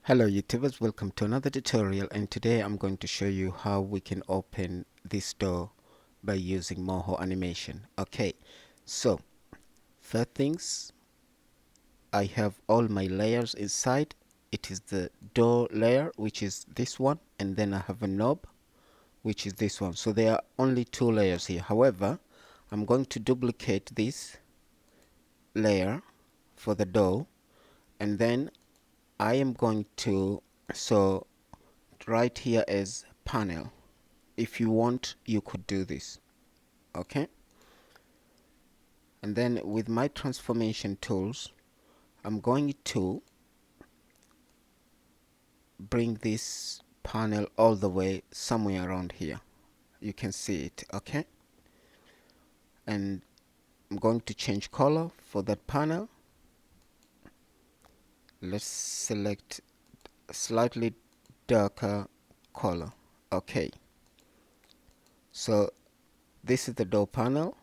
Hello YouTubers, welcome to another tutorial, and today I'm going to show you how we can open this door by using Moho animation. Okay, so first things, I have all my layers inside. It is the door layer, which is this one, and then I have a knob, which is this one. So there are only two layers here. However, I'm going to duplicate this layer for the door, and then I am going to right here as panel. If you want, you could do this. Okay, and then with my transformation tools, I'm going to bring this panel all the way somewhere around here. You can see it. Okay, and I'm going to change color for that panel. Let's select slightly darker color. Okay, so this is the door panel,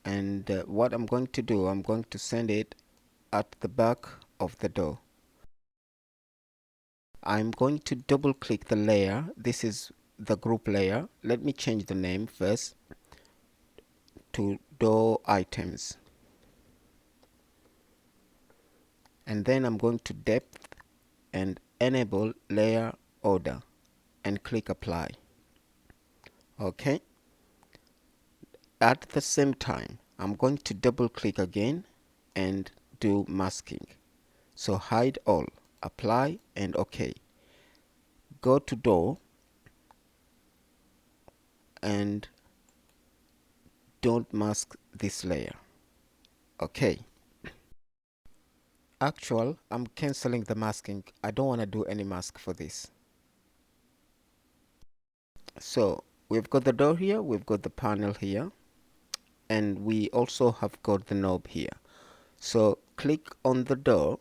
and what I'm going to do, I'm going to send it at the back of the door. I'm going to double click the layer. This is the group layer. Let me change the name first to door items, and then I'm going to depth and enable layer order and click apply. Okay, at the same time I'm going to double click again and do masking. So hide all, apply, and OK. Go to door and don't mask this layer. Okay, I'm canceling the masking. I don't want to do any mask for this. So we've got the door here, we've got the panel here, and we also have got the knob here. So click on the door,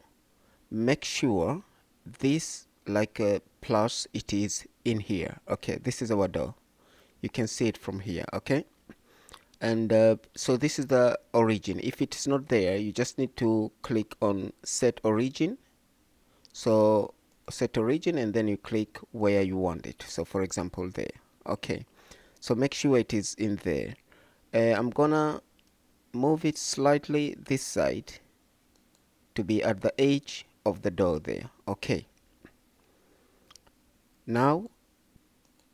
make sure this like a plus, it is in here. Okay, this is our door. You can see it from here. Okay, and so this is the origin. If it's not there, you just need to click on set origin. So set origin, and then you click where you want it. So for example there. Okay, so make sure it is in there. I'm gonna move it slightly this side to be at the edge of the door there. Okay, now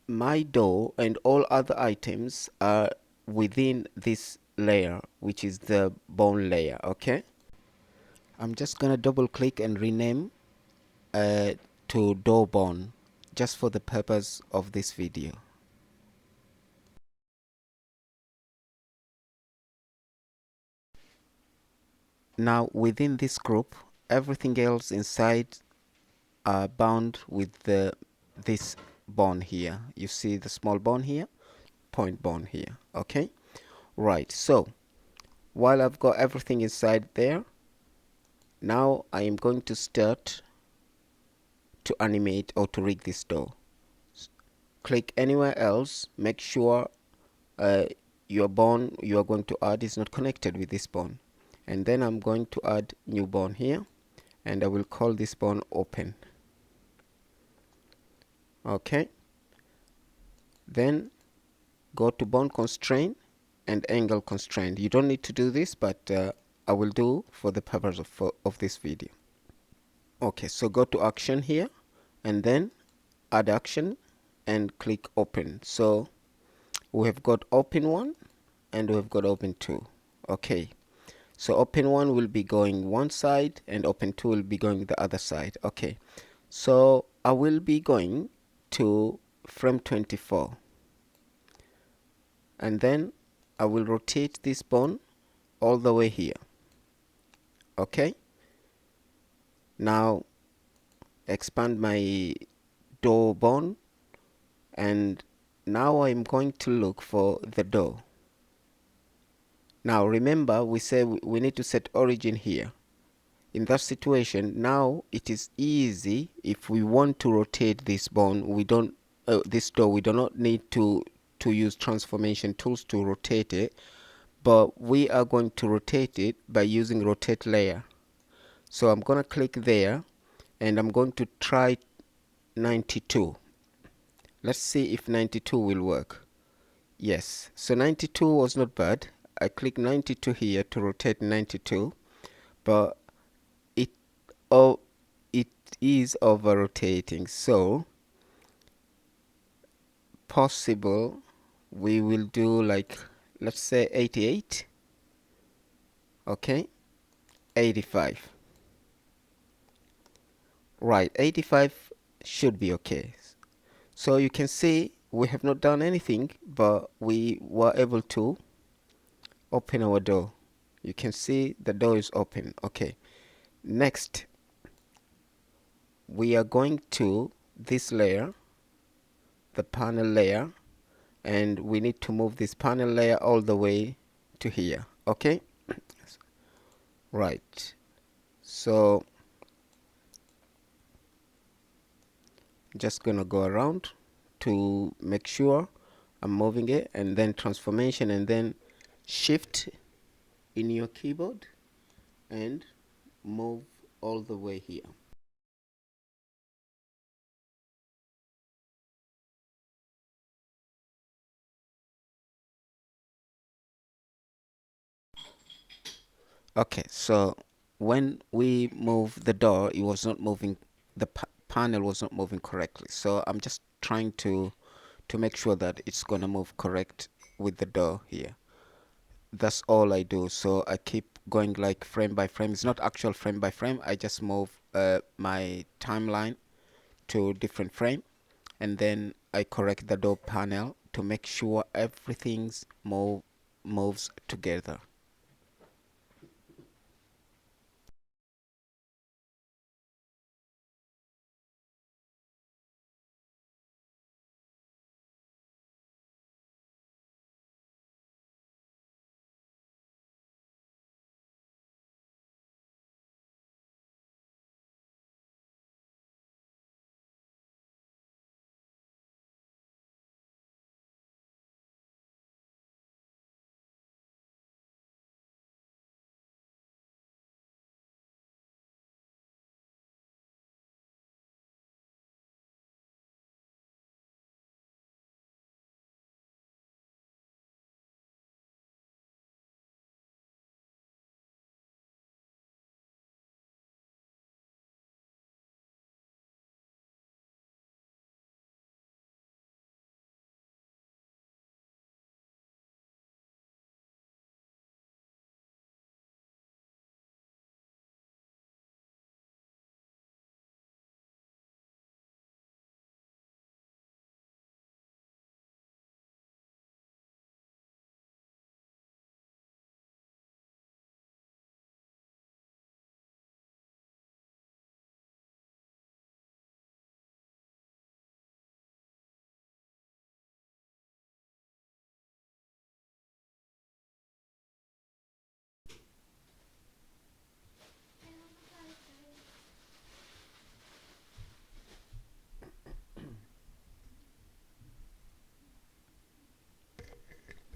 my door and all other items are within this layer, which is the bone layer. Okay, I'm just gonna double click and rename to door bone just for the purpose of this video. Now within this group, everything else inside are bound with this bone here. You see the small bone here, point bone here. Okay, right, so while I've got everything inside there, now I am going to start to animate or to rig this door. Click anywhere else, make sure your bone you are going to add is not connected with this bone, and then I'm going to add new bone here, and I will call this bone open. Okay, then go to bone constraint and angle constraint. You don't need to do this, but I will do for the purpose of this video. Okay, so go to action here and then add action and click open. So we have got open 1 and we have got open 2. Okay, so open 1 will be going one side and open 2 will be going the other side. Okay, so I will be going to frame 24, and then I will rotate this bone all the way here. Okay, now expand my door bone, and now I'm going to look for the door. Now remember, we say we need to set origin here. In that situation, now it is easy. If we want to rotate this bone, we don't this door, we do not need to use transformation tools to rotate it, but we are going to rotate it by using rotate layer. So I'm gonna click there, and I'm going to try 92. Let's see if 92 will work. Yes, so 92 was not bad. I click 92 here to rotate 92, but it oh it is over rotating, so possible we will do like, let's say 88. Okay, 85. Right, 85 should be okay. So you can see we have not done anything, but we were able to open our door. You can see the door is open. Okay, next we are going to this layer, the panel layer, and we need to move this panel layer all the way to here. Okay, right, so just gonna go around to make sure I'm moving it, and then transformation, and then shift in your keyboard and move all the way here. Okay, so when we move the door, it was not moving, the panel was not moving correctly. So I'm just trying to make sure that it's gonna move correct with the door here. That's all I do. So I keep going like frame by frame. It's not actual frame by frame. I just move my timeline to different frame, and then I correct the door panel to make sure everything's moves together.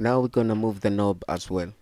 Now we're gonna move the knob as well.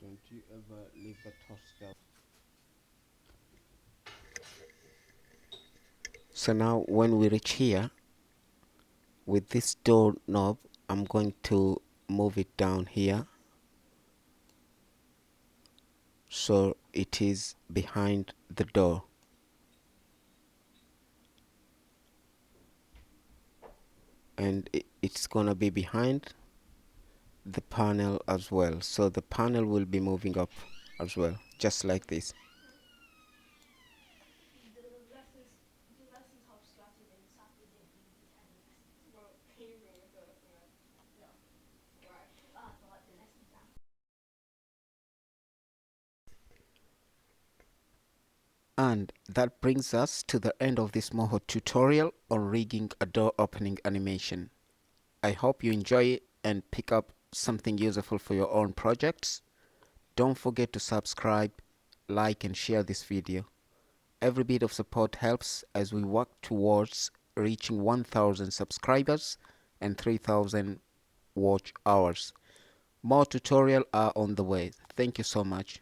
Don't you ever leave the toaster. So now when we reach here, with this door knob, I'm going to move it down here so it is behind the door. And it's gonna be behind the panel as well. So the panel will be moving up as well, just like this. And that brings us to the end of this Moho tutorial on rigging a door opening animation. I hope you enjoy it and pick up something useful for your own projects. Don't forget to subscribe, like and share this video. Every bit of support helps as we work towards reaching 1,000 subscribers and 3,000 watch hours. More tutorials are on the way. Thank you so much.